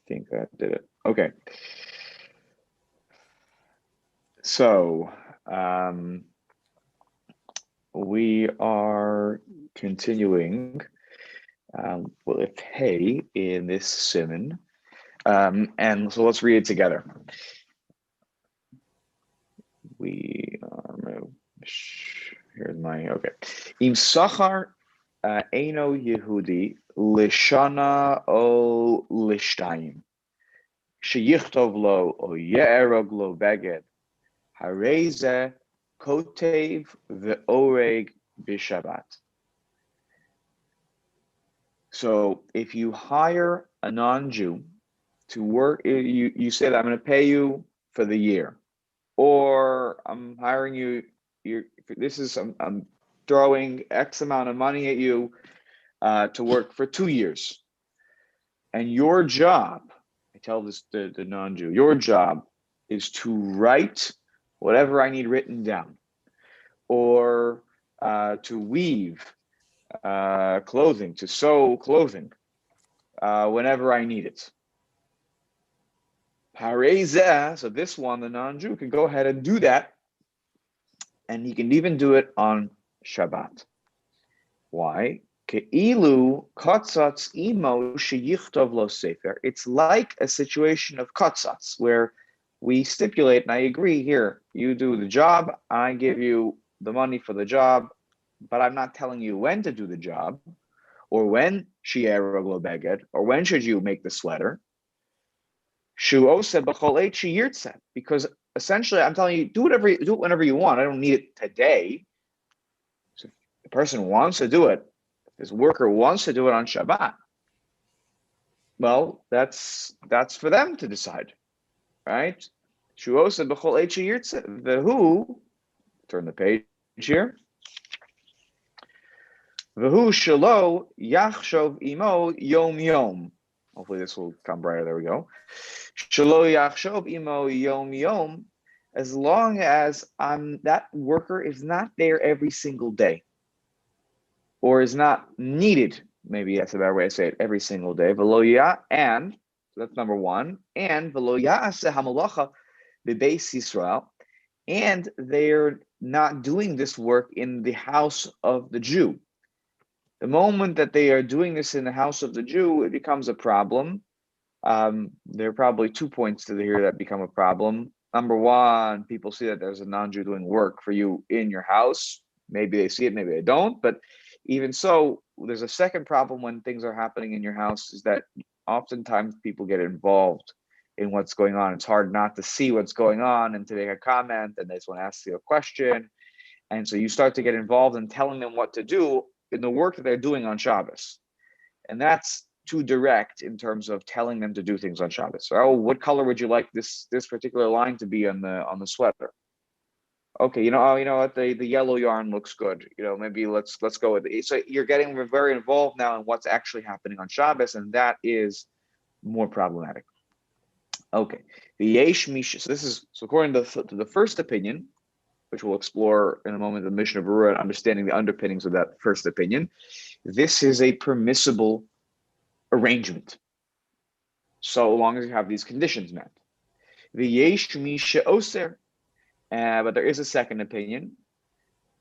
think that did it. Okay. So we are continuing with Hey in this simon. And so let's read it together. Here's my, okay. Im Sachar Eino Yehudi Lishana O Lishtayim. Sheyichtov lo O Ye'erog lo Beged. Hareze Kotev Ve'oreg Bishabat. So if you hire a non-Jew to work, you said, I'm going to pay you for the year, or I'm hiring you, I'm throwing X amount of money at you to work for 2 years. And your job, I tell this the non-Jew, your job is to write whatever I need written down, or to weave clothing, to sew clothing whenever I need it. So this one, the non-Jew, can go ahead and do that, and he can even do it on Shabbat. Why? It's like a situation of katsatz, where we stipulate, and I agree here, you do the job, I give you the money for the job, but I'm not telling you when to do the job, or when shi'erog lo beged, or when should you make the sweater. Because essentially I'm telling you, do it whenever you want. I don't need it today. So if the person wants to do it, if this worker wants to do it on Shabbat, well, that's for them to decide, right? The who, turn the page here. V'hu shelo yachshov imo yom yom. Hopefully this will come brighter. There we go. Shelo yachshov imo yom yom. As long as that worker is not there every single day, or is not needed, maybe that's a better way to say it, every single day. And so that's number one. And v'lo ya'aseh hamalacha b'beis Yisrael. And they're not doing this work in the house of the Jew. The moment that they are doing this in the house of the Jew, it becomes a problem. There are probably 2 points to here that become a problem. Number one, people see that there's a non-Jew doing work for you in your house. Maybe they see it, maybe they don't. But even so, there's a second problem when things are happening in your house, is that oftentimes people get involved in what's going on. It's hard not to see what's going on and to make a comment, and they just want to ask you a question. And so you start to get involved in telling them what to do in the work that they're doing on Shabbos. And that's too direct in terms of telling them to do things on Shabbos. So, what color would you like this particular line to be on the sweater? Okay, you know what, the yellow yarn looks good. Maybe let's go with it. So you're getting very involved now in what's actually happening on Shabbos, and that is more problematic. Okay, the yesh misha. So according to the first opinion, which we'll explore in a moment, the Mishnah Berurah, and understanding the underpinnings of that first opinion. This is a permissible arrangement, so long as you have these conditions met. The yesh misha oser, but there is a second opinion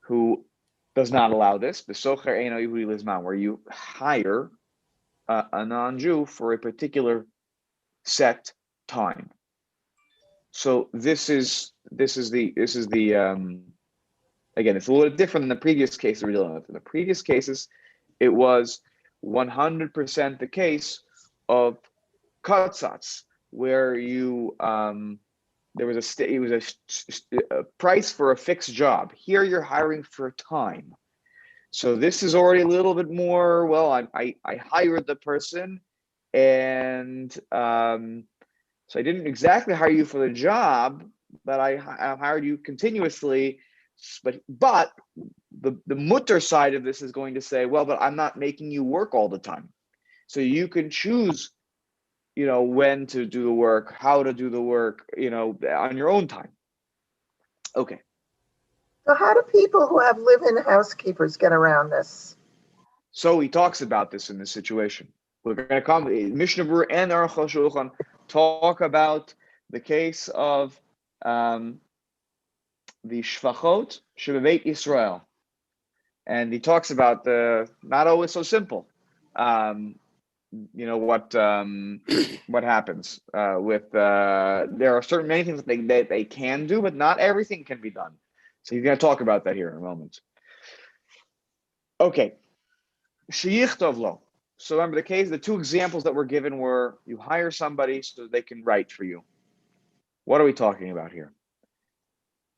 who does not allow this. The socher eino yehudi lizman, where you hire a non-Jew for a particular set time. So this is the again, it's a little bit different than the previous case we're dealing with. In the previous cases, it was 100% the case of katsatz, where there was a price for a fixed job. Here you're hiring for time. So this is already a little bit more, well, I hired the person, and so I didn't exactly hire you for the job, but I hired you continuously. But the mutter side of this is going to say, well, but I'm not making you work all the time. So you can choose, when to do the work, how to do the work, on your own time. Okay. So how do people who have live-in housekeepers get around this? So he talks about this in this situation. We're going to come, Mishnah Berurah and Aruch HaShulchan talk about the case of the Shvachot Shebeit Yisrael. And he talks about not always so simple. What happens with there are certain many things that they can do, but not everything can be done. So he's going to talk about that here in a moment. Okay, sheyichtov lo. So remember the two examples that were given were you hire somebody so they can write for you. What are we talking about here?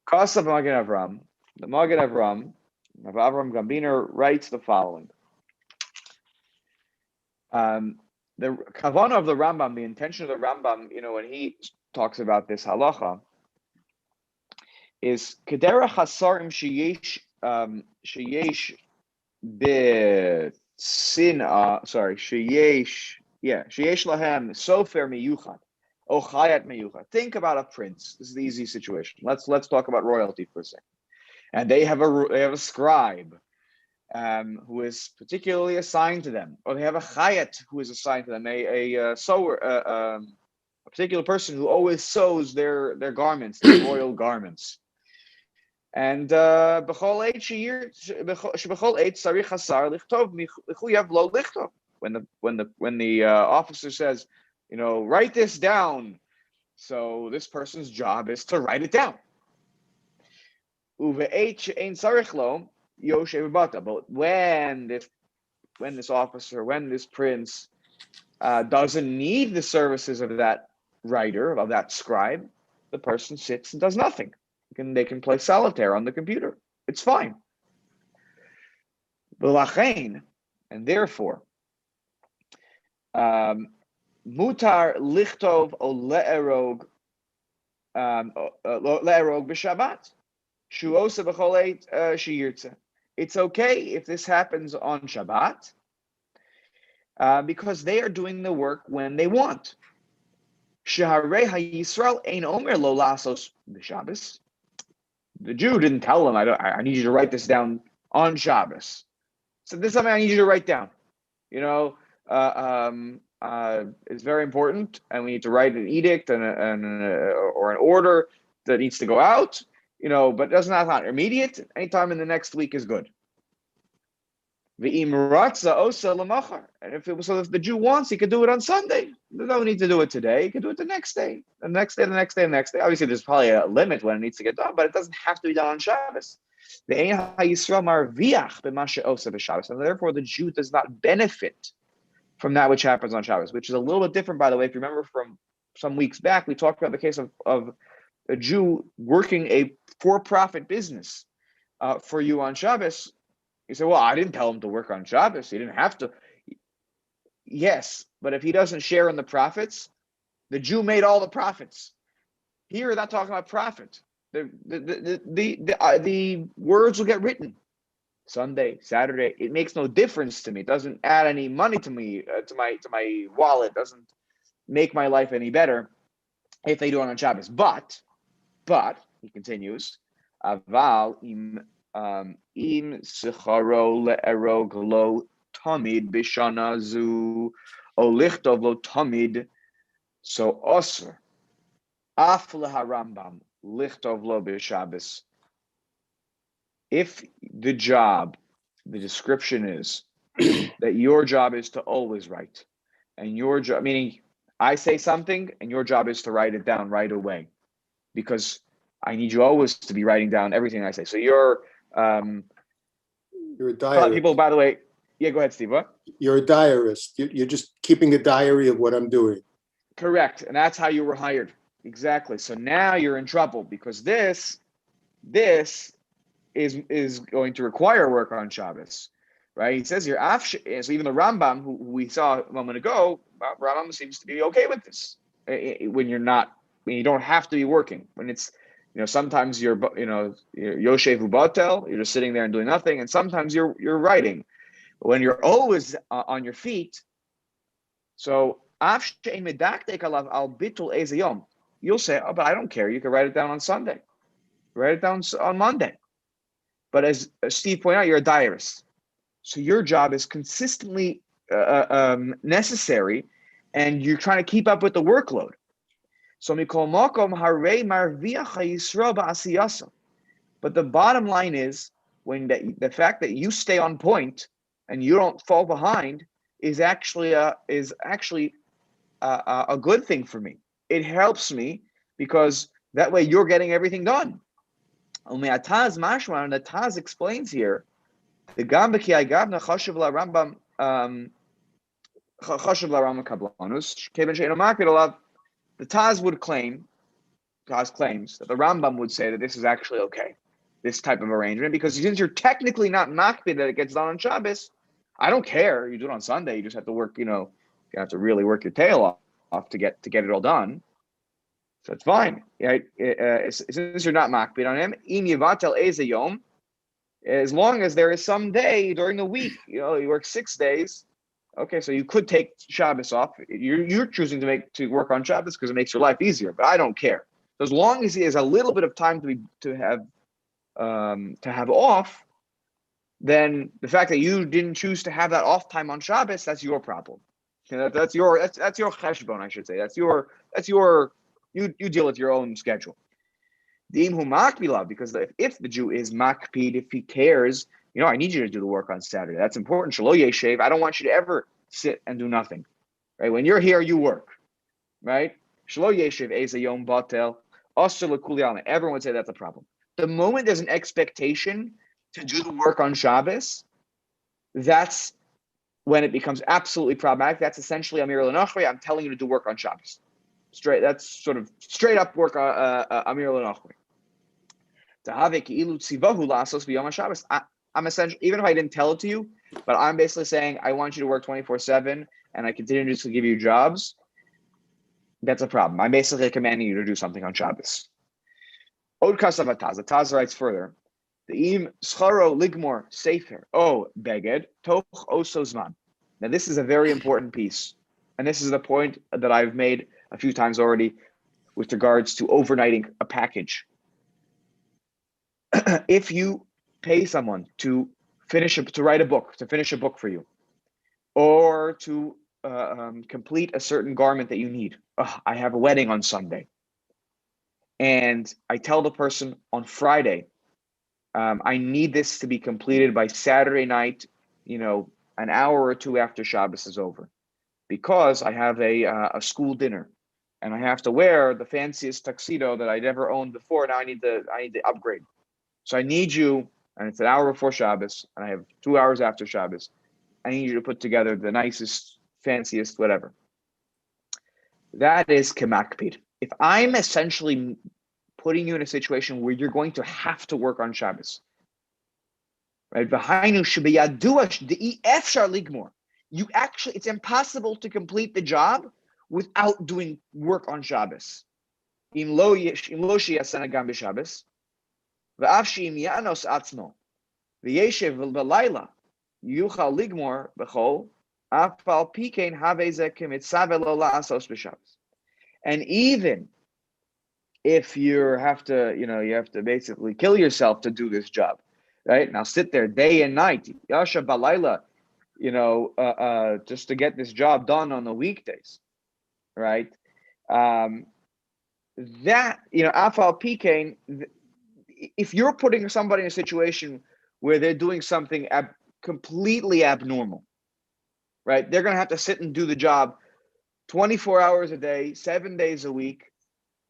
Kasav Magen Avram, the Magen Avram, Avram Gambiner writes the following. The kavanah of the Rambam, the intention of the Rambam, when he talks about this halacha, is kederach hasarim sheyesh sheyesh lahem sofer miyuchad o chayat miyuchad. Think about a prince. This is the easy situation. Let's talk about royalty for a second. And they have a scribe who is particularly assigned to them, or they have a chayat who is assigned to them, a sewer, a particular person who always sews their garments, their royal garments. And when the officer says, write this down, so this person's job is to write it down. But when this officer, when this prince doesn't need the services of that writer, of that scribe, the person sits and does nothing. They can play solitaire on the computer. It's fine. And therefore, mutar lichtov o le'erog b'Shabbat. It's okay if this happens on Shabbat because they are doing the work when they want. The Jew didn't tell him, I need you to write this down on Shabbos. So this is something I need you to write down. It's very important, and we need to write an edict or an order that needs to go out. But it doesn't have not immediate. Anytime in the next week is good. And if the Jew wants, he could do it on Sunday. There's no need to do it today. He could do it the next day, the next day, the next day, the next day. Obviously, there's probably a limit when it needs to get done, but it doesn't have to be done on Shabbos. And therefore, the Jew does not benefit from that which happens on Shabbos, which is a little bit different, by the way. If you remember from some weeks back, we talked about the case of a Jew working a for-profit business for you on Shabbos. You say, well, I didn't tell him to work on Shabbos. He didn't have to. Yes, but if he doesn't share in the profits, the Jew made all the profits. Here, we're not talking about profit. The words will get written. Sunday, Saturday, it makes no difference to me. It doesn't add any money to me, to my wallet. It doesn't make my life any better if they do it on Shabbos. But he continues, aval im sicharo le'erog lo tamid b'shana zu o lichtov lo tamid, so osr af leharambam lichtov lo b'Shabbos. If the description is that your job is to always write, and your job, meaning I say something and your job is to write it down right away, because I need you always to be writing down everything I say. So you're a diarist. People, by the way, yeah, go ahead, Steve. What? You're a diarist. You're just keeping a diary of what I'm doing. Correct, and that's how you were hired. Exactly. So now you're in trouble because this is going to require work on Shabbos, right? He says here, so even the Rambam, who we saw a moment ago, Rambam seems to be okay with this when you don't have to be working. When it's, sometimes you're Yoshev Ubatel, you're just sitting there and doing nothing, and sometimes you're writing. But when you're always on your feet, so you'll say, oh, but I don't care. You can write it down on Sunday, write it down on Monday. But as Steve pointed out, you're a diarist. So your job is consistently necessary, and you're trying to keep up with the workload. So mikol makom harei marviach hayisrael ba'asiyasa. But the bottom line is, when the fact that you stay on point and you don't fall behind is actually a good thing for me. It helps me because that way you're getting everything done. Taz mashma, and the Taz explains here, the gambaki agavna chashuv la Rambam chashuv la Rambam kablanus kevin she'eno makid alav. The Taz would claim, Taz claims that the Rambam would say that this is actually okay, this type of arrangement, because since you're technically not makbid that it gets done on Shabbos, I don't care. You do it on Sunday. You just have to work. You have to really work your tail off to get it all done. So it's fine. Right? Since you're not makbid on him, im yivatel eze yom, as long as there is some day during the week, you work 6 days. Okay, so you could take Shabbos off. You're choosing to work on Shabbos because it makes your life easier, but I don't care. So as long as he has a little bit of time to have off, then the fact that you didn't choose to have that off time on Shabbos, that's your problem. That's your cheshbon, I should say. That's your you deal with your own schedule. Because if the Jew is makpid, if he cares, I need you to do the work on Saturday. That's important. Shelo yeshev. I don't want you to ever sit and do nothing. Right? When you're here, you work. Right? Shelo yeshev eza yom batel. Everyone would say that's a problem. The moment there's an expectation to do the work on Shabbos, that's when it becomes absolutely problematic. That's essentially Amir L'Nachri. I'm telling you to do work on Shabbos. That's sort of straight up work Amir L'Nachri. I'm essentially, even if I didn't tell it to you, but I'm basically saying I want you to work 24/7, and I continue to give you jobs. That's a problem. I'm basically commanding you to do something on Shabbos. Od kasav Taz. The Taz writes further. The im scharo ligmor sefer beged toch oso zman. Now this is a very important piece, and this is the point that I've made a few times already with regards to overnighting a package. If you pay someone to write a book, to finish a book for you, or to complete a certain garment that you need. I have a wedding on Sunday, and I tell the person on Friday, I need this to be completed by Saturday night, an hour or two after Shabbos is over, because I have a school dinner, and I have to wear the fanciest tuxedo that I'd ever owned before. Now I need to upgrade. So I need you, and it's an hour before Shabbos, and I have 2 hours after Shabbos. I need you to put together the nicest, fanciest, whatever. That is kemakpid. If I'm essentially putting you in a situation where you're going to have to work on Shabbos, right? It's impossible to complete the job without doing work on Shabbos. Yuchal ligmor b'chol afal pikein haveze kemitzave lo la'asos b'Shabbos. And even if you have to basically kill yourself to do this job, right? Now sit there day and night, yasha balayla, just to get this job done on the weekdays, right? That afal pikein. If you're putting somebody in a situation where they're doing something completely abnormal, right? They're going to have to sit and do the job 24 hours a day, 7 days a week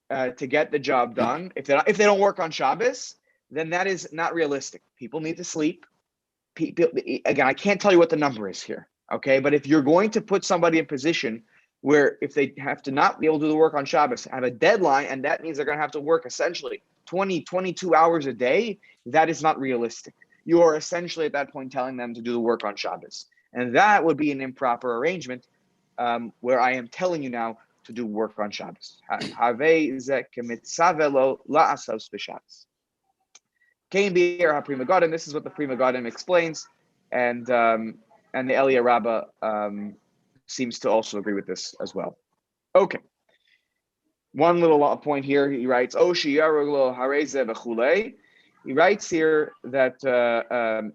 to get the job done. If they don't work on Shabbos, then that is not realistic. People need to sleep. Again, I can't tell you what the number is here, okay? But if you're going to put somebody in position where if they have to not be able to do the work on Shabbos, have a deadline, and that means they're going to have to work essentially 20, 22 hours a day, that is not realistic. You are essentially at that point telling them to do the work on Shabbos. And that would be an improper arrangement where I am telling you now to do work on Shabbos. This is what the Prima Gadim explains, and the Elia Rabbah seems to also agree with this as well. Okay. One little point here, he writes, he writes here that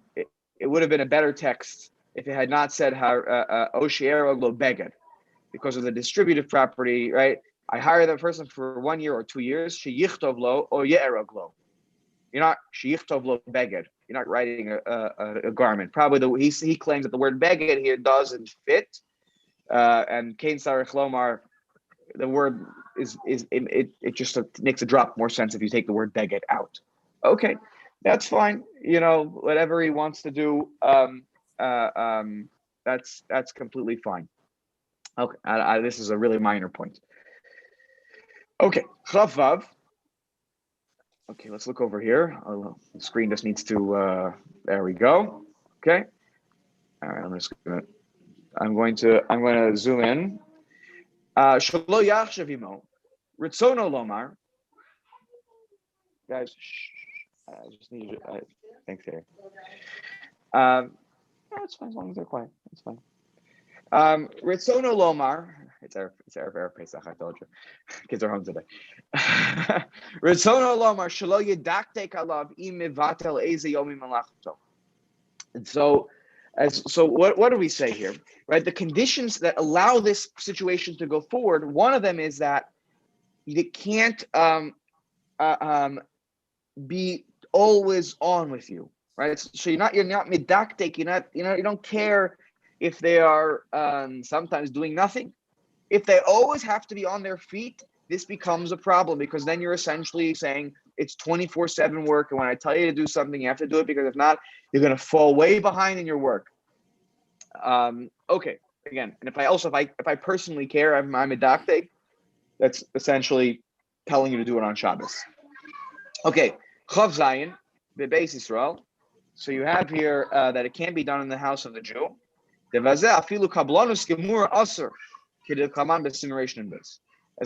it would have been a better text if it had not said Oshier Oglo Beged, because of the distributive property, right? I hire that person for 1 year or 2 years. Sheyichtov lo or ye'eroglo. You're not sheyichtov lo beged. You're not writing a garment. Probably he claims that the word beged here doesn't fit. And Kain Sarich Lomar, the word it just makes a drop more sense if you take the word beged out. Okay, that's fine. Whatever he wants to do, that's completely fine. Okay, this is a really minor point. Okay, Chavav. Okay, let's look over here. The screen just needs to. There we go. Okay. All right. I'm going to zoom in. Shalo Yachshavimo, Ritzono Lomar. Guys, I just need you. Thanks, Harry. It's fine as long as they're quiet. It's fine. Ritzono Lomar. It's our Pesach, I told you. Kids are home today. Ritzono Lomar Shalo Yedaktek Alav Imivatel Eze Yomi Malachto. And so what do we say here? Right? The conditions that allow this situation to go forward, one of them is that you can't be always on with you, right? So you're not medaktek, you don't care if they are sometimes doing nothing. If they always have to be on their feet, this becomes a problem, because then you're essentially saying it's 24/7 work, and when I tell you to do something, you have to do it, because if not, you're going to fall way behind in your work. Okay, again, and if I personally care, I'm a medaktek, that's essentially telling you to do it on Shabbos. Okay, Chav Zayin, Bebeis Yisrael. So you have here that it can't be done in the house of the Jew. As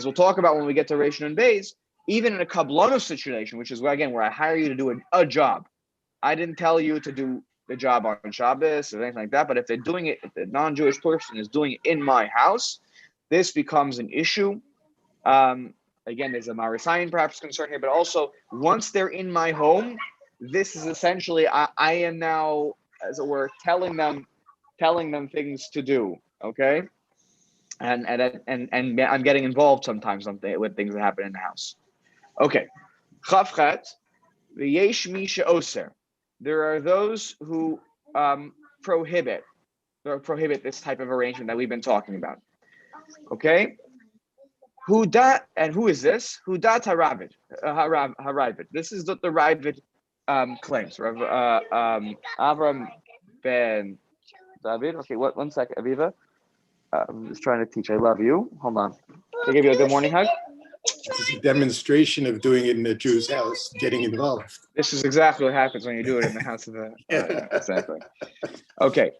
we'll talk about when we get to Rishon and Beis, even in a kabbalah situation, which is where I hire you to do a job. I didn't tell you to do the job on Shabbos or anything like that, but if they're doing it, if the non-Jewish person is doing it in my house, this becomes an issue. Again, there's a Marisayan perhaps concern here, but also once they're in my home, this is essentially I am now, as it were, telling them things to do. Okay, and I'm getting involved sometimes with things that happen in the house. Okay, Chavchet, v'yesh mi she'oser. There are those who prohibit this type of arrangement that we've been talking about. Okay. Who is this? Hudat Haravid. This is what the Ravid claims. Avram ben David. Okay, one second, Aviva. I'm just trying to teach. I love you. Hold on. Can I give you a good morning hug? This is a demonstration of doing it in a Jew's house, getting involved. This is exactly what happens when you do it in the house of the. Exactly. Okay.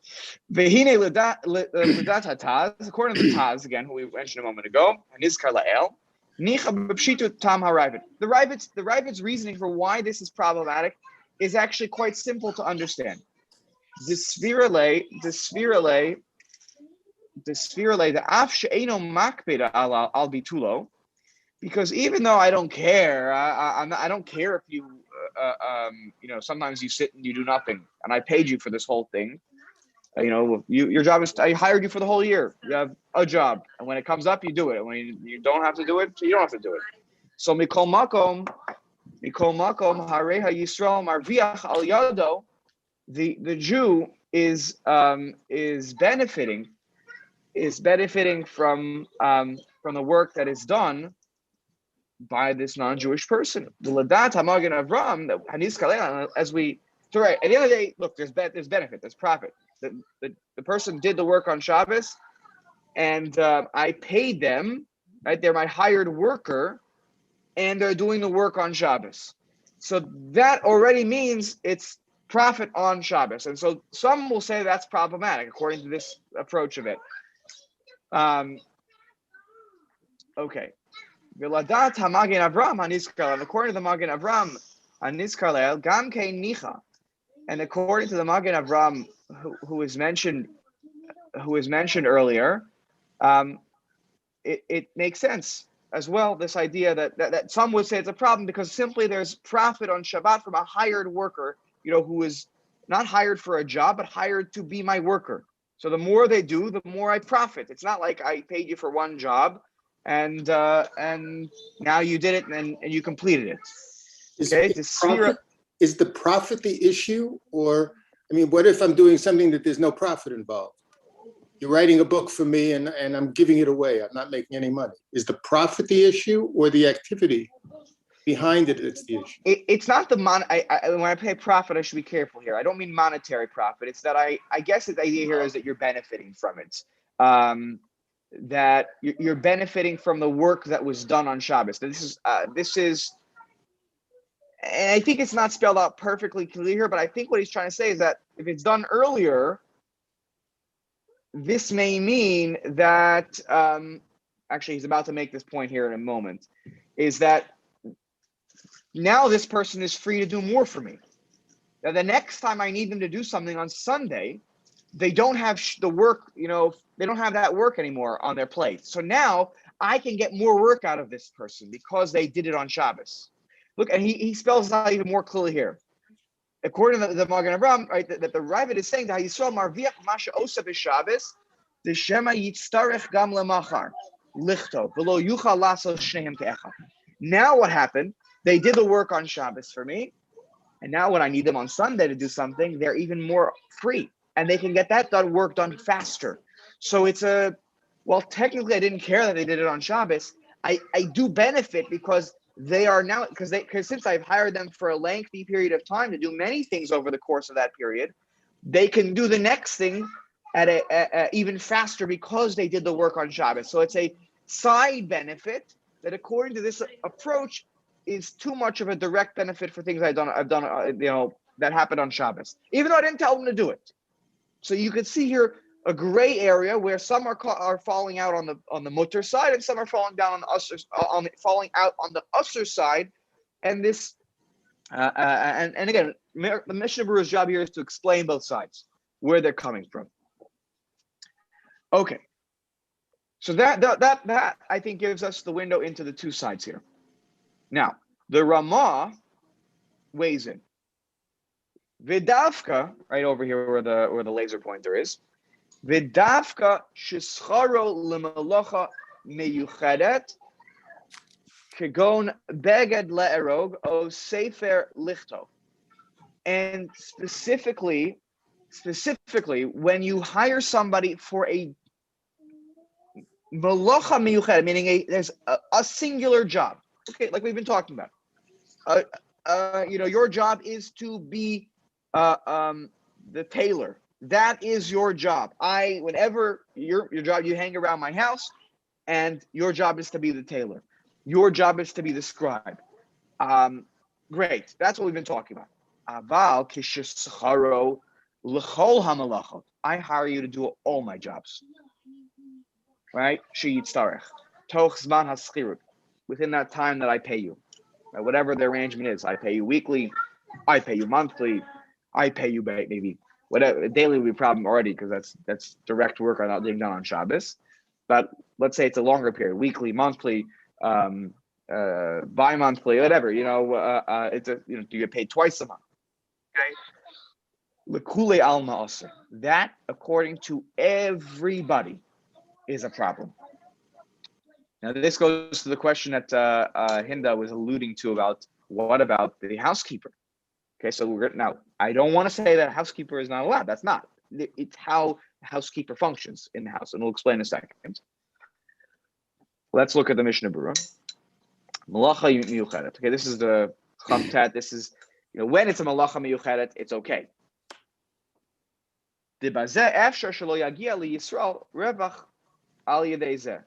Vehine Ludat Hataz, according to the Taz, again, who we mentioned a moment ago, Nizkar La'el, Nicha B'pshitu Tam HaRavid. The Ravid's reasoning for why this is problematic is actually quite simple to understand. The Af She'eno Makbeda al Bitulo, because even though I don't care, I don't care if you, sometimes you sit and you do nothing, and I paid you for this whole thing. Your job is, I hired you for the whole year. You have a job, and when it comes up, you do it. When you don't have to do it, you don't have to do it. So Mikol Makom Hareha Yisrael Marviach Al Yado, the Jew is benefiting from the work that is done by this non-Jewish person. The Ladat Hamagen Avram, as we so right at the end of the day, look, there's benefit, there's profit. The person did the work on Shabbos, and I paid them. Right, they're my hired worker, and they're doing the work on Shabbos. So that already means it's profit on Shabbos, and so some will say that's problematic according to this approach of it. Okay. V'ladat hamagen Avram haniskar, and according to the Magen Avram haniskar le'el gam kein nicha, and according to the Magen Avram who is mentioned earlier, it makes sense as well. This idea that some would say it's a problem because simply there's profit on Shabbat from a hired worker, who is not hired for a job but hired to be my worker. So the more they do, the more I profit. It's not like I paid you for one job, and now you did it and you completed it. Okay, is the profit the issue, or I mean, what if I'm doing something that there's no profit involved? You're writing a book for me, and I'm giving it away. I'm not making any money. Is the profit the issue, or the activity behind it? It's the issue. It's not the when I pay profit, I should be careful here. I don't mean monetary profit. It's that I guess the idea here is that you're benefiting from it. That you're benefiting from the work that was done on Shabbos. This is, and I think it's not spelled out perfectly clear here, but I think what he's trying to say is that if it's done earlier, this may mean that actually he's about to make this point here in a moment, is that now this person is free to do more for me. Now the next time I need them to do something on Sunday, they don't have the work, they don't have that work anymore on their plate. So now I can get more work out of this person because they did it on Shabbos. Look, and he spells it out even more clearly here. According to the Magen Avraham, right, that the Ravid is saying that Yisrael marviach masha osa b'Shabbos, the Shema yitztarech gam lemachar lichto v'lo yuchal lasos shneim ke'echad. Now what happened? They did the work on Shabbos for me, and now when I need them on Sunday to do something, they're even more free, and they can get that work done faster. So it's technically I didn't care that they did it on Shabbos. I do benefit because they are now, because since I've hired them for a lengthy period of time to do many things over the course of that period, they can do the next thing at a even faster because they did the work on Shabbos. So it's a side benefit that, according to this approach, is too much of a direct benefit for things I've done, that happened on Shabbos, even though I didn't tell them to do it. So you can see here a gray area where some are falling out on the mutter side, and some are falling down on the usher, falling out on the usher side. And this, and again, the Mishnah Berurah's job here is to explain both sides, where they're coming from. Okay, so that I think gives us the window into the two sides here. Now, the Ramah weighs in. Vidavka, right over here where the laser pointer is. Vidavka shescharo lemalocha meyuchedet kegon beged le'erog o sefer lichto. And specifically, when you hire somebody for a malocha meyuchedet, meaning there's a singular job. Okay, like we've been talking about. Your job is to be the tailor. That is your job. Whenever your job, you hang around my house, and your job is to be the tailor. Your job is to be the scribe. Great. That's what we've been talking about. Aval kishescharo l'chol hamalachot. I hire you to do all my jobs. Right? Sheyitzarech. Toch zman haschirut. Within that time that I pay you. Right? Whatever the arrangement is. I pay you weekly. I pay you monthly. I pay you maybe whatever. Daily would be a problem already because that's direct work not being done on Shabbos. But let's say it's a longer period, weekly, monthly, bi-monthly, whatever. You get paid twice a month. Okay. L'kulei alma aser. That, according to everybody, is a problem. Now this goes to the question that Hinda was alluding to about what about the housekeeper. Okay, so now I don't want to say that a housekeeper is not allowed. That's not. It's how the housekeeper functions in the house, and we'll explain in a second. Let's look at the Mishnah Berurah. Malacha miyuchedet. Okay, this is the chamtat. This is when it's a malacha miyuchedet, it's okay. Debazeh afshar shelo yagia liyisrael revach al yedei zeh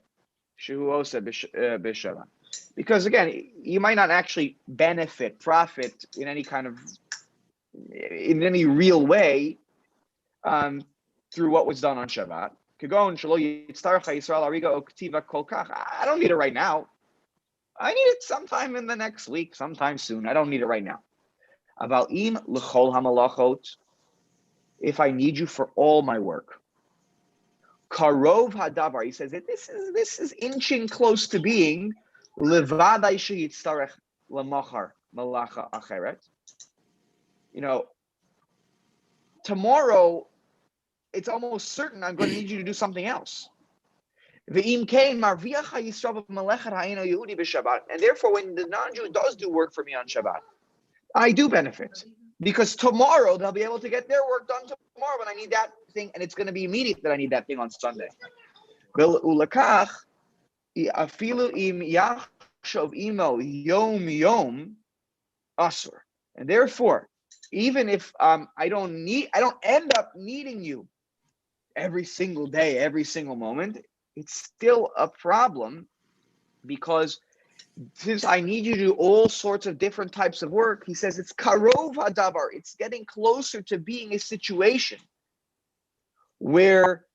shehu osa b'shava. Because again, you might not actually profit in any real way through what was done on Shabbat. I don't need it right now. I need it sometime in the next week, sometime soon. I don't need it right now. If I need you for all my work. Karov hadavar, he says that this is inching close to being levadai sheyitzarech lamachar malacha acheret. Tomorrow it's almost certain I'm going to need you to do something else. And therefore, when the non-Jew does do work for me on Shabbat, I do benefit. Because tomorrow they'll be able to get their work done tomorrow when I need that thing, and it's going to be immediate that I need that thing on Sunday. And therefore, even if I don't end up needing you every single day, every single moment, it's still a problem, because since I need you to do all sorts of different types of work, he says it's karov hadavar. It's getting closer to being a situation where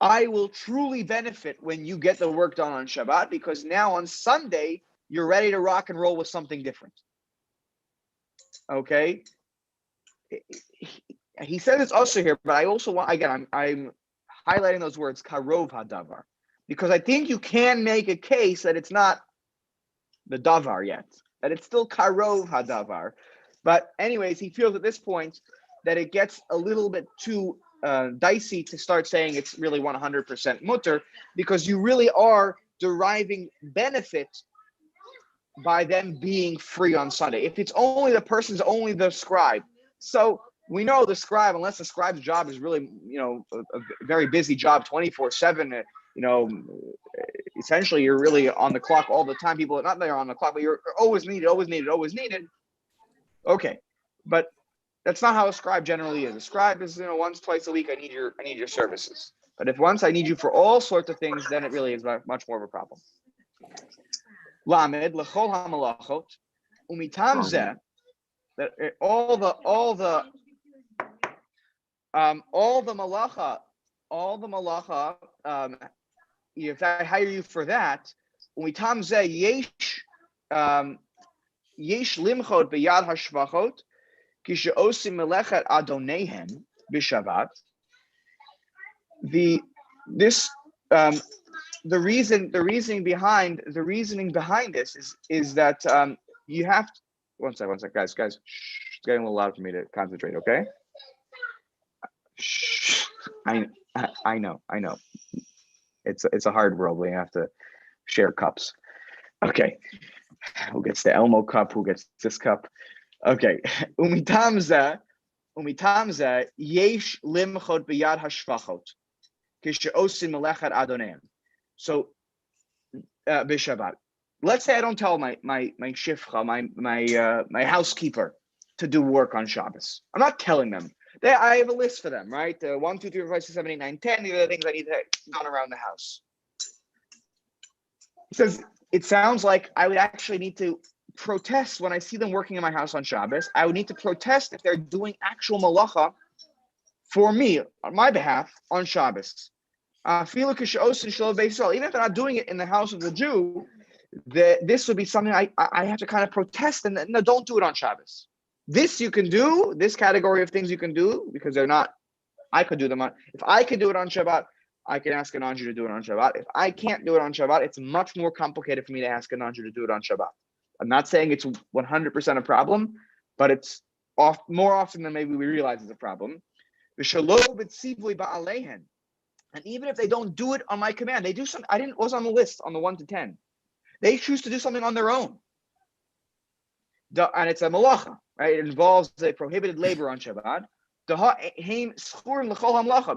I will truly benefit when you get the work done on Shabbat, because now on Sunday, you're ready to rock and roll with something different. Okay? He says it's also here, but I also want, again, I'm highlighting those words, karov hadavar, because I think you can make a case that it's not the davar yet, that it's still karov hadavar. But anyways, he feels at this point that it gets a little bit too dicey to start saying it's really 100% mutter, because you really are deriving benefit by them being free on Sunday. If it's only the person's only the scribe. So we know the scribe, unless the scribe's job is really, a very busy job 24/7, essentially you're really on the clock all the time. People are not there on the clock, but you're always needed. Okay. But that's not how a scribe generally is. A scribe is, once, twice a week, I need your services. But if once I need you for all sorts of things, then it really is much more of a problem. Lamed lechol hamalachot umitam zeh, that all the malacha, if I hire you for that, umitam zeh yesh limchot beyad hashvachot kisheosim melechet adonehem b'Shabbat. The reasoning behind this is that you have to, one sec, guys, it's getting a little loud for me to concentrate. Okay, I know, it's a hard world. We have to share cups. Okay, who gets the Elmo cup? Who gets this cup? Okay, umitamza yesh limchot biyad hashvachot kisheosim melechet adonehem. So b'Shabbat, let's say I don't tell my shifcha, my housekeeper, to do work on Shabbos. I'm not telling them. I have a list for them, right? 1, 2, 3, 4, 5, 6, 7, 8, 9, 10. These are the things I need to get done around the house. He says it sounds like I would actually need to protest when I see them working in my house on Shabbos. I would need to protest if they're doing actual malacha for me, on my behalf, on Shabbos. Even if they're not doing it in the house of the Jew, this would be something I have to kind of protest, and no, don't do it on Shabbos. This you can do, this category of things you can do, because they're not, I could do them on, if I could do it on Shabbat, I can ask a non-Jew to do it on Shabbat. If I can't do it on Shabbat, it's much more complicated for me to ask a non-Jew to do it on Shabbat. I'm not saying it's 100% a problem, but it's more often than maybe we realize it's a problem. And even if they don't do it on my command, they do something. Was on the list on the 1 to 10. They choose to do something on their own. And it's a malacha, right? It involves a prohibited labor on Shabbat.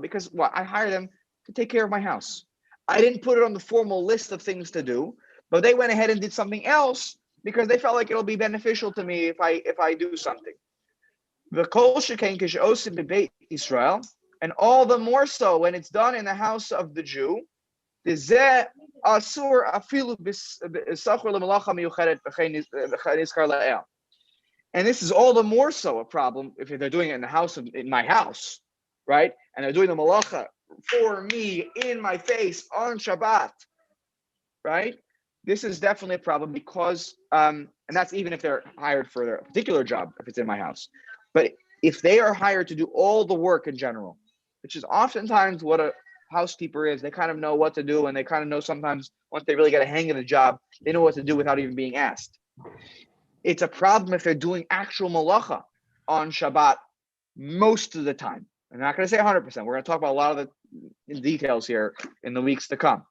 Because I hire them to take care of my house. I didn't put it on the formal list of things to do, but they went ahead and did something else because they felt like it'll be beneficial to me if I do something. Israel, and all the more so when it's done in the house of the Jew. And this is all the more so a problem if they're doing it in my house, right? And they're doing the malacha for me in my face on Shabbat, right? This is definitely a problem because, and that's even if they're hired for their particular job, if it's in my house. But if they are hired to do all the work in general, which is oftentimes what a housekeeper is, they kind of know what to do, and they kind of know sometimes once they really get a hang of the job, they know what to do without even being asked. It's a problem if they're doing actual malacha on Shabbat most of the time. I'm not going to say 100%. We're going to talk about a lot of the details here in the weeks to come.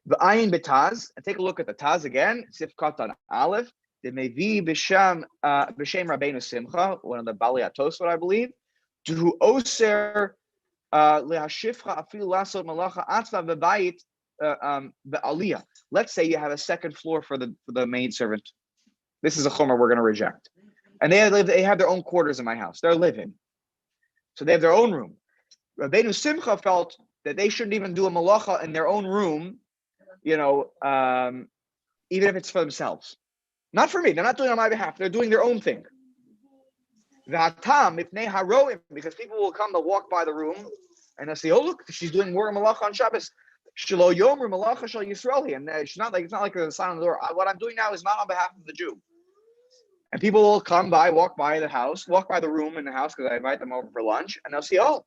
The ayin betaz, and take a look at the taz again. Sif katan aleph. The mevi b'shem Rabbeinu Simcha, one of the Bali Atosot, I believe. To oser lehashifcha afilu lasot malacha atzma bebayit be'aliyah. Let's say you have a second floor for the maidservant. This is a chomer we're going to reject, and they have their own quarters in my house. They're living, so they have their own room. Rabbeinu Simcha felt that they shouldn't even do a malacha in their own room, even if it's for themselves. Not for me. They're not doing it on my behalf. They're doing their own thing. Because people will come, they'll walk by the room, and they'll say, "Oh, look, she's doing more malacha on Shabbos." Shelo yomer malacha shel Yisraeli, and it's not like a sign on the door. What I'm doing now is not on behalf of the Jew. And people will come by, walk by the house, walk by the room in the house because I invite them over for lunch, and they'll see, "Oh,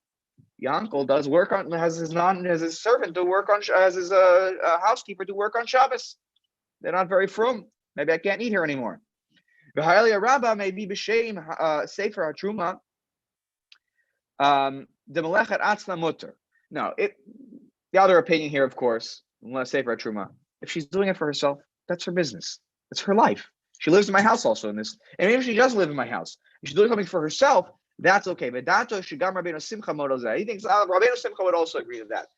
Yankel does work on, has his servant do work on, has his housekeeper do work on Shabbos. They're not very frum. Maybe I can't eat here anymore." The Hayaliyah Rabbah may be b'shem sefer hatruma. The melechet atzma mutter. No, the other opinion here, of course, sefer hatruma. If she's doing it for herself, that's her business. It's her life. She lives in my house also in this, and maybe she does live in my house. If she's doing something for herself, that's okay. But dato shigam Rabbeinu Simcha modozeh. He thinks Rabbeinu Simcha would also agree with that.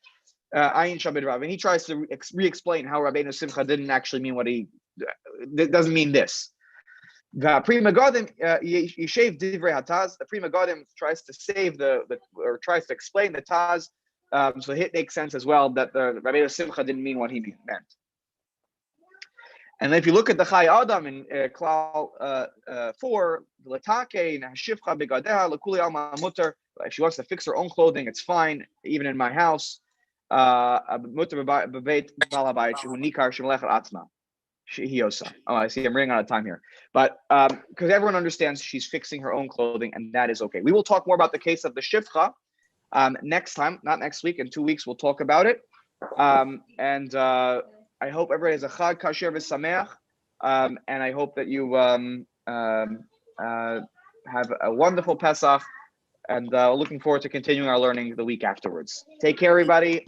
Ayin Shabbat Rav, and he tries to re-explain how Rabbeinu Simcha didn't actually mean what he doesn't mean this. The Pri Megadim Yishev Divrei Hataz. The Pri Megadim tries to save or tries to explain the Taz, so it makes sense as well that the Rabbeinu Simcha didn't mean what he meant. And if you look at the Chai Adam in Klal 4, Latake Hashivcha Begadeha Lekuli Alma Mutter. If she wants to fix her own clothing, it's fine, even in my house. Mutter Bebeit Balabayit Shehu Nikar Shemelechet Atzma. Oh, I see. I'm running out of time here, but because everyone understands she's fixing her own clothing, and that is okay. We will talk more about the case of the shivcha next time, not next week. In 2 weeks, we'll talk about it. And I hope everybody has a Chag Kasher v'Sameach, and I hope that you have a wonderful Pesach, and looking forward to continuing our learning the week afterwards. Take care, everybody.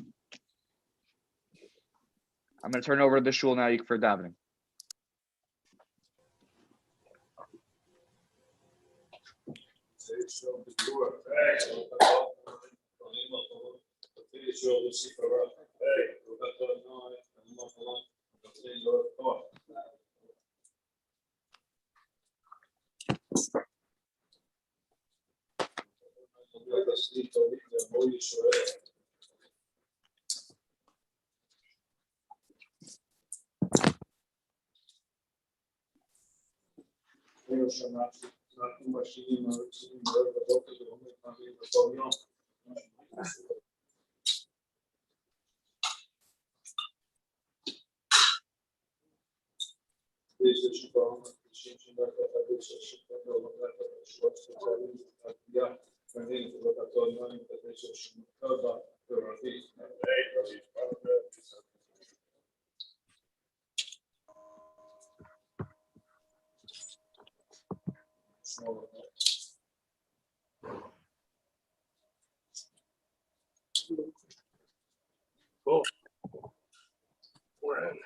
I'm going to turn over to the shul now for davening. Cool. We're in.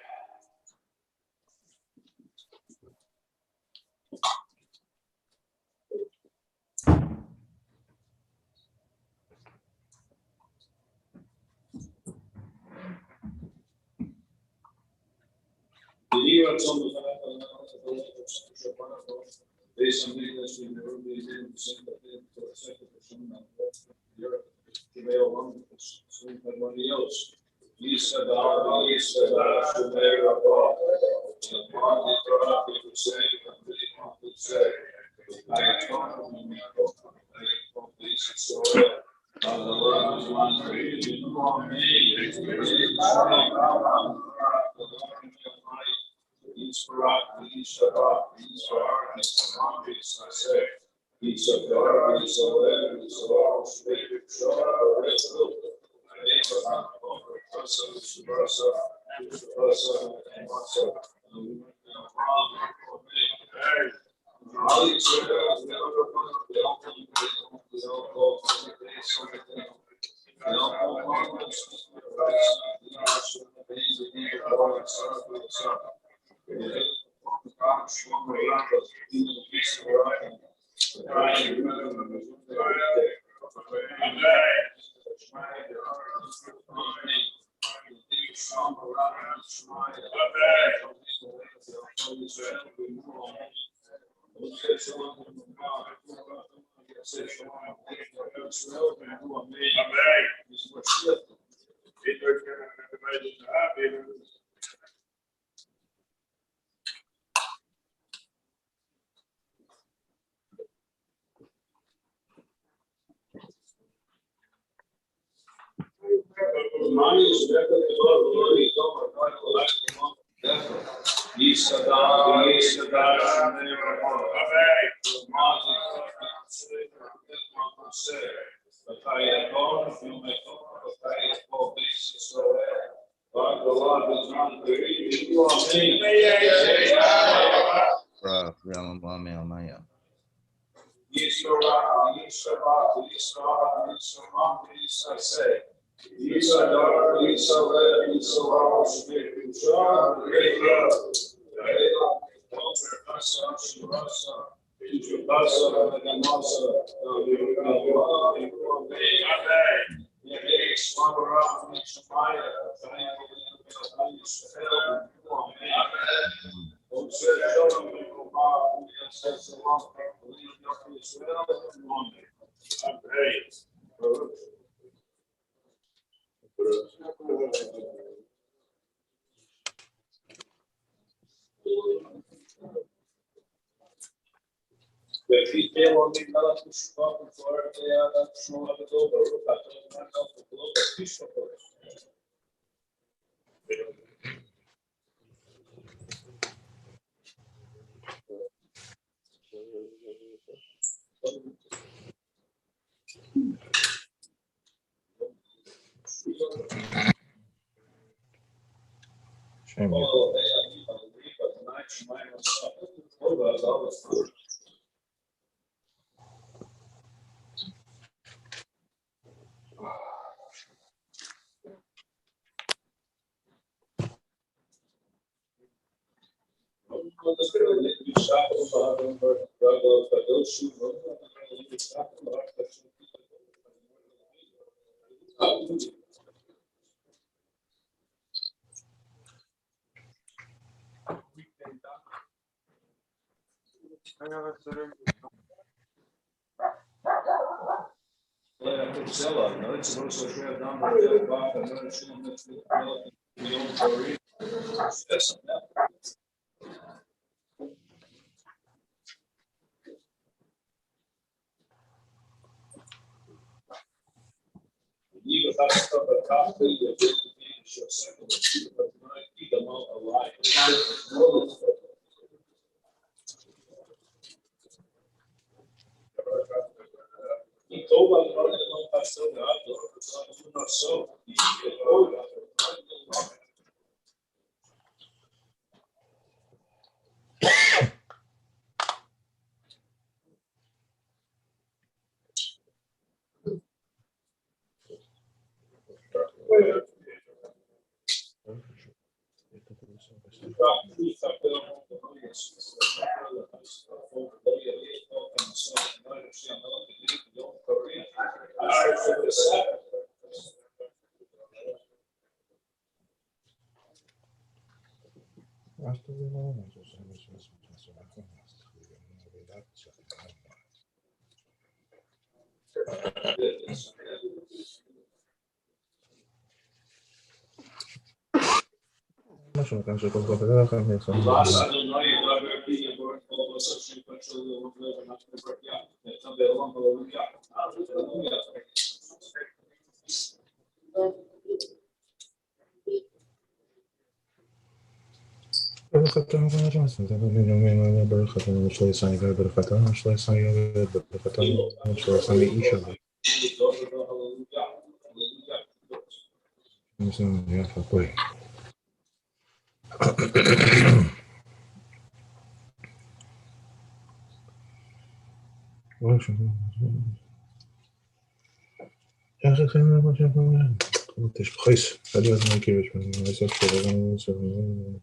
خودش بخوایس خیلی از من گیرش کنیم ازش شده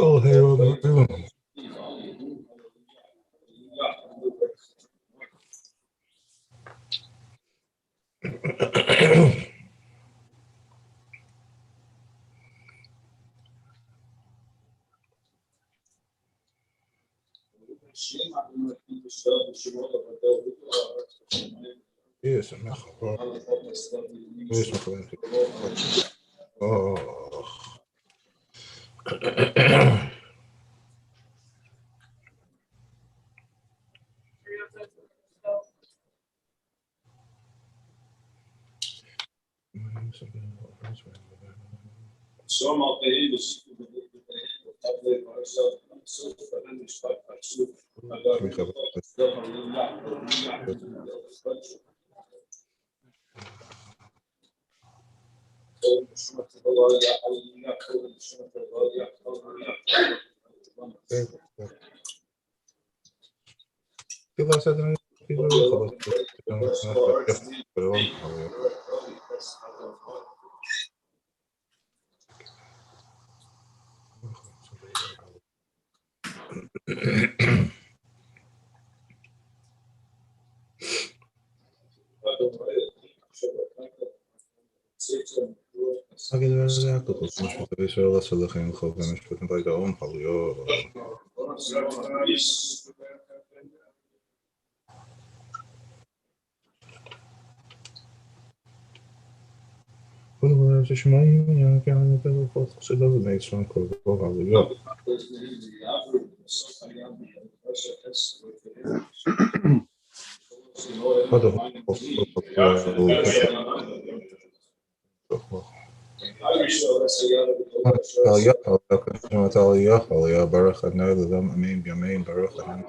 Oh, hey, Robert. Yes, I'm not. Yes, اگه داره یک دوست مش متوجه شده صدا خیلی خوب نمیشه بتون باید اون حالیو خود برای شما این یعنی که همه به خود صدا بود نیستان کرد با حالیو حالیو برای خدمت دادم امین بیامین برای خدمت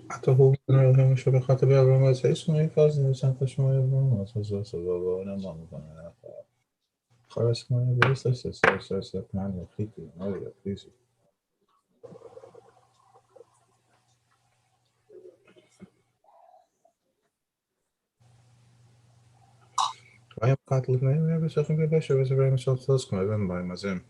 حتی خوب همیشه به خاطر بیارم از حیث مایی فاز نوشتن خشمای برام از حضور صدا با نمان میکنه خواست کنه برست سرسک من خیلی ناید خیزی بایم قتل کنیم بشه خیلی بشه بشه برای مثال تاز کنه بیم بایم ازیم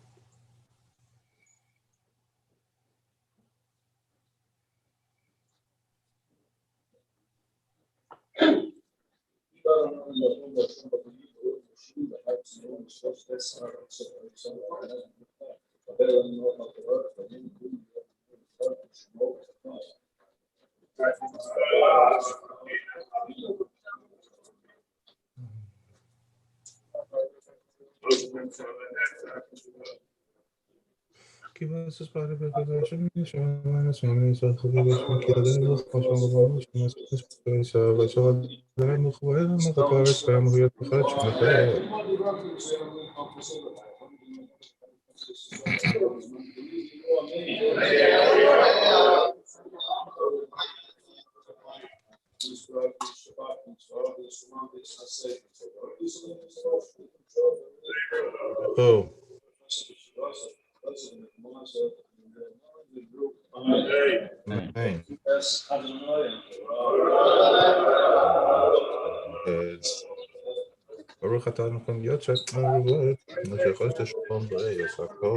کی باعث برای بگذارشون میشه من اسم میشه خوبی بهشون که داره رو خوشم بابا شما اسم و چقدر داره مخواه ما قطارش برام روی بخواد چون بخواه Oh. Nein. برو خطر میکنم یا چک رو باید نشه خواستش کنم برای یا سکتا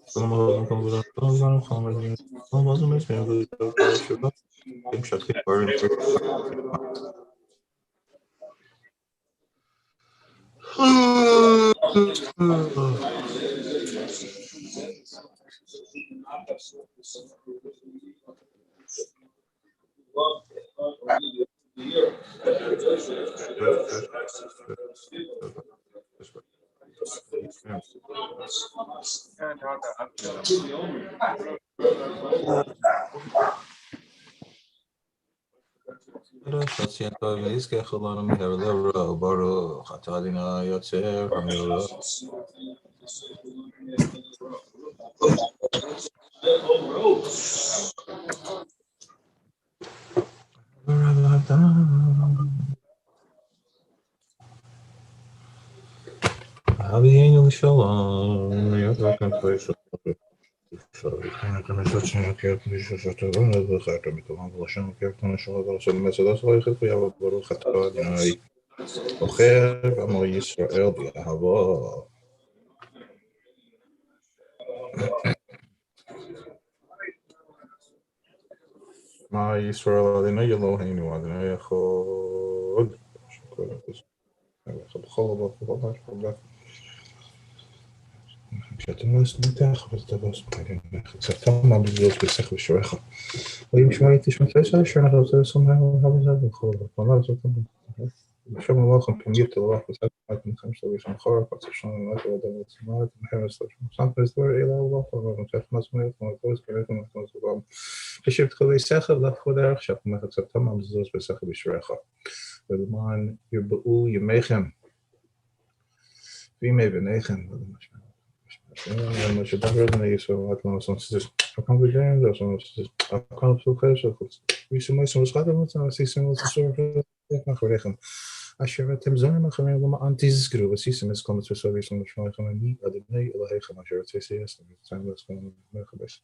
سلام میکنم بودم خواهم بازم میتونیم بودم شبه این شکلی باریم חציינתו ויזכח לנו מהר לרע וברוך אתה אדוני יוצר המאורות. אבינו שלום, יתרקם תויסו. Конечно, очень приятно, что рано выход, потому что он как-то нашел даже место своих, я выбрал хатра, динай, охер, кому Израиль бьява. ما Израиль, динай, Элохейну, динай, ход. خلص خلص כשאתה לא סמתח, אבל אתה לא סמתח. קצת מה בזלוז בשכל שורך. ואם שמעתי שמתעשה שאנחנו רוצה לסומך על בכל הפעולה הזאת. עכשיו מלאכם פנימית אלוהים קצת מכם שלו יש מחר, קצת שלנו נלך לדבר עצמה, את מחר הסתר שמוסם פסדור אלא אלוהים, אבל נצטרך מזמרת, מלכוס, כרקם, מלכוס, וגם חשב תחולי שכל, דווקא דרך שאתה מחצת מה בזלוז בשכל בשורך. ולמען ירבעו ימיכם, וימי בניכם, מה שדבר בני ישראל, רק לא נעשון שזה הקם בגיים, זה עשון שזה הקם פסוקה, וישמי סמוסחת המצב, עשיסם לססור אחריכם. אשר אתם זונים אחרים למען תזכרו, ועשיסם את כל מצוות וישם לשמעכם, אני אדוני אלוהיכם, אשר יוצא יסם, וצאים לעצמם מלכבש.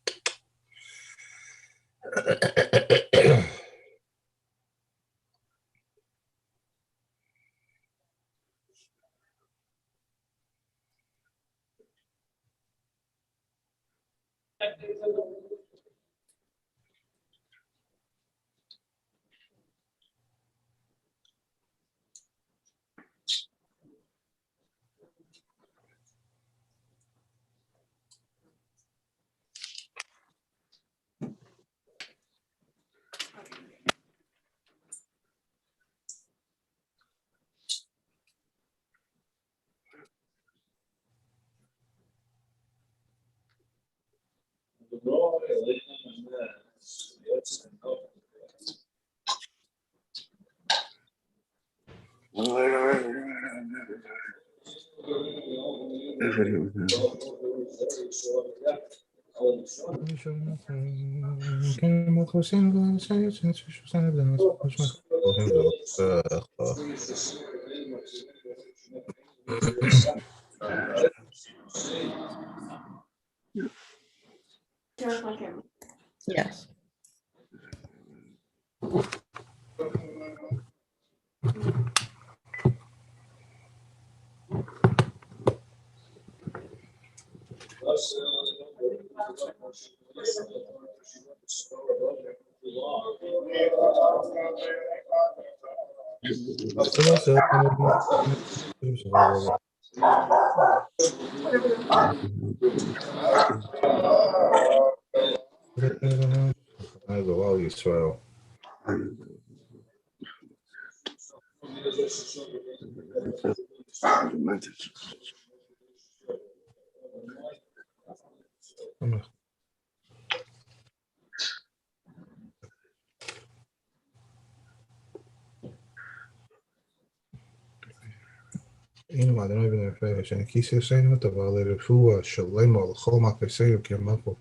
Yes. Wow, Israel. הנה מעדנו בן הרפאי, שאני כיסי עשינו את אבל לרפואה שלמה לכל מעקסינו כי אמר פה.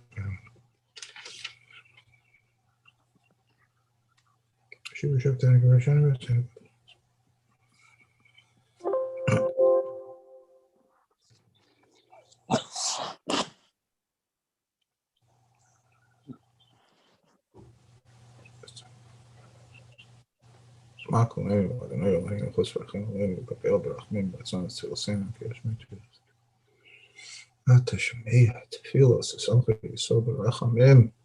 שוב ישבתנו כבר שנה ועשינו. שמעכו נהנו, מעדנו אלוהינו חוץ ולכם אלוהינו בקפל ברחמים בעצון אצל עשינו כי יש מתחיל. אתה שמיע תפילו ססמך יסוד ברחמים.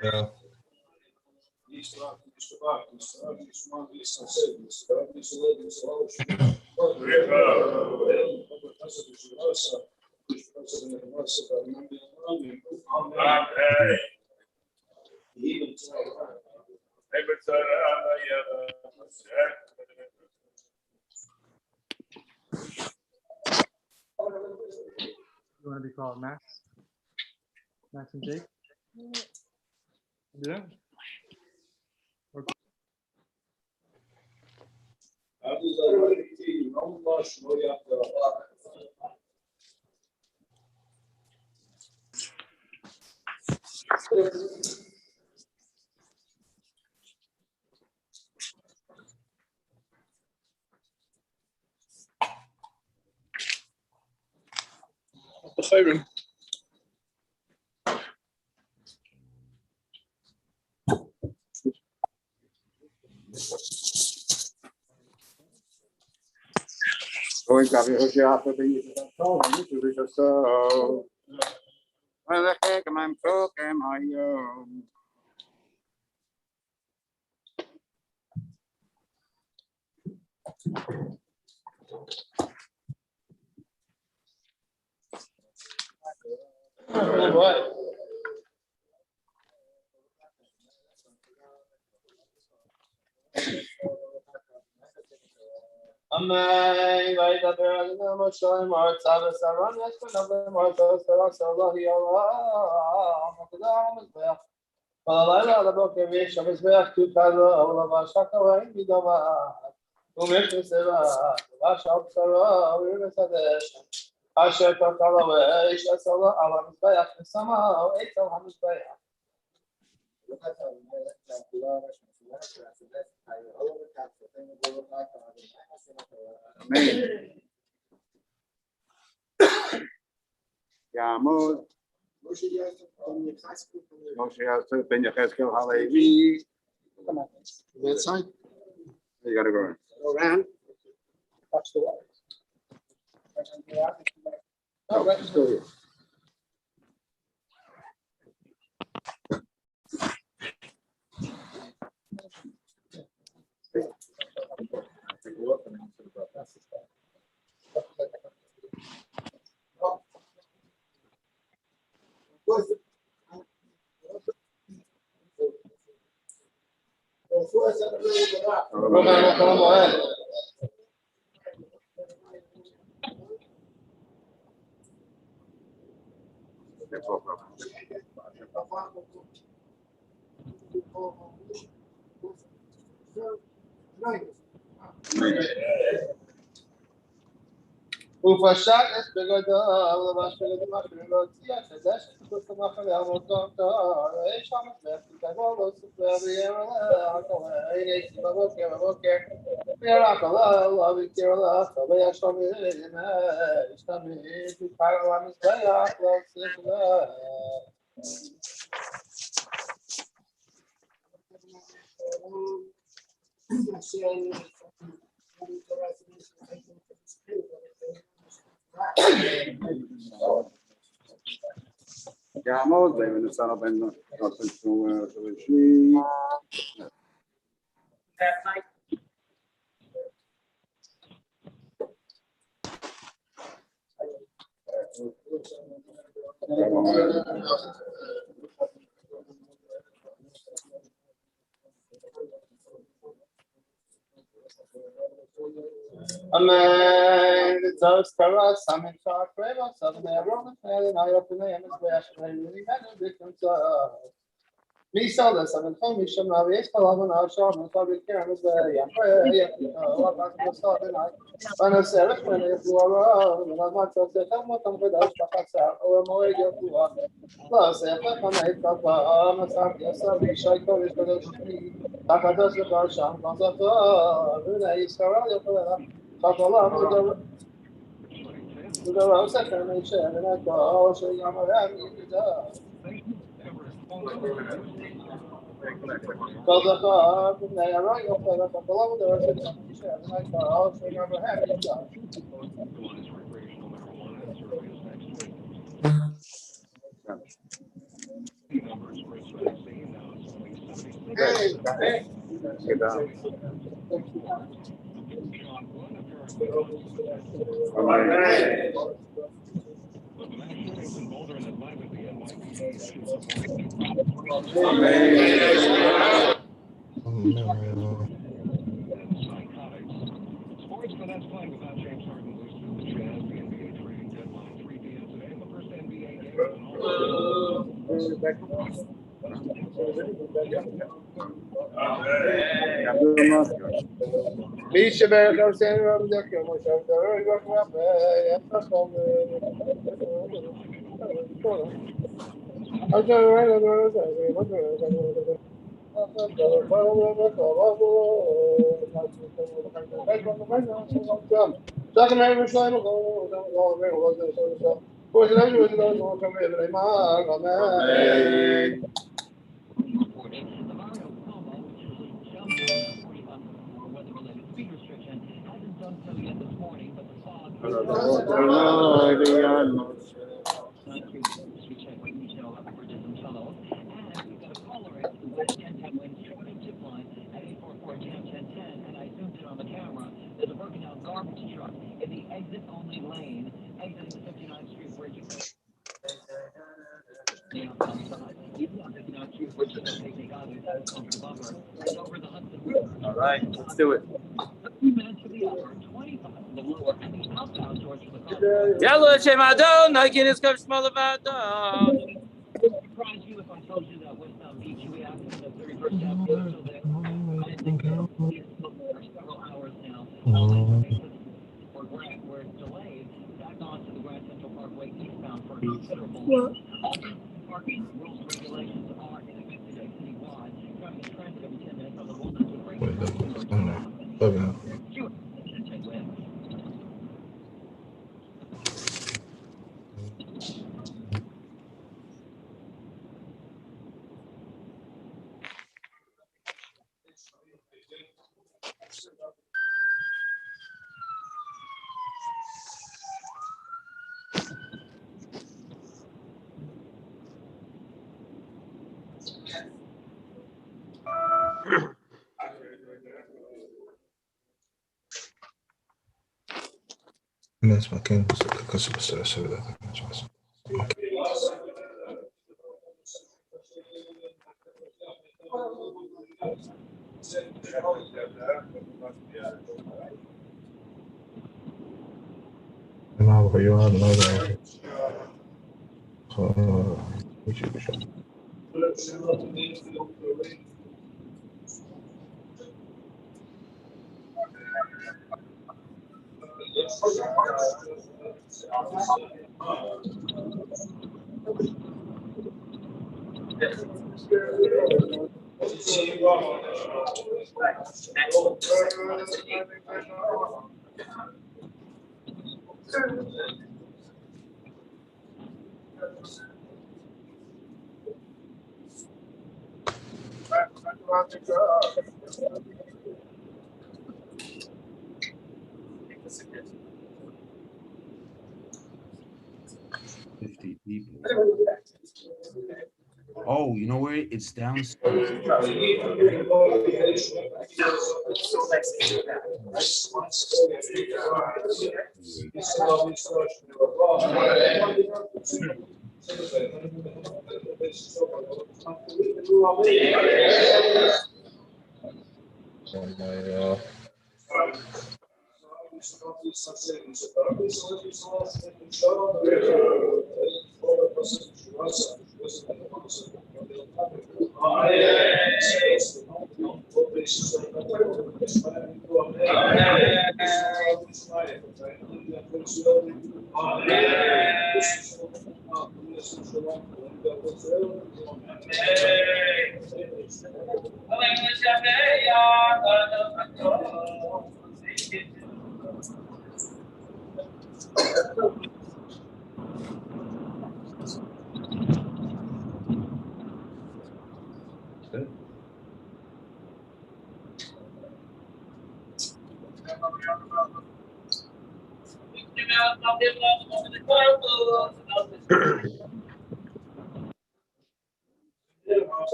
Yeah. You want to be called Max? Max and Jake? Yeah. Yamud. Moshe Yosef Ben Yechezkel Halevi. That side? You gotta go. Go around. Touch the water. No, still here. ופשט את בגדיו, לבש בגדים אחרים להוציא החדש, שתפוס למחנה המותנתו, יש שם תגמול לא סופר וירא לה, הנה יצא בבוקר, וירח עלה, לא ביקר לה, ויש לו השתמיד, ופר על המזבח, לא צריך לה. יעמוד ונשא רבנו נותן שהוא שלישי. Amen. The toast for us, I'm in charge for us, I'm there, Roman, and I open the name of the Ashland, really had a different me saw this, I'm in home, Misham, Navies, Palavan, our shop, and public care, and I'm praying, what about the start tonight? When I said, when I flew around, and I might have said, I'm not going to the Ashpakas out, or more, you flew up. Plus, if I come out, I'm a son, yes, I'm a shy college for the street. Takados with our sham, comes up, Runa is Karaya for that. Takala, to the Rosa, and I share, and I go, so I'm a happy. Kazaka, and I write up for the Takala, there is a share, and I go, so I'm a happy. Misha Bear saying around the camera, so there is All right, let's do it. Yellow Shemado, Nike is come small about Surprise you if I told you that West Palm Beach reacted to the 31st episode so that I think for several hours now. We're delayed back onto the Grand Central Parkway eastbound for a considerable parking rules and regulations are in effect today citywide. Driving is transit every 10 minutes on the Walnut to break. People. Oh, you know where it's downstairs.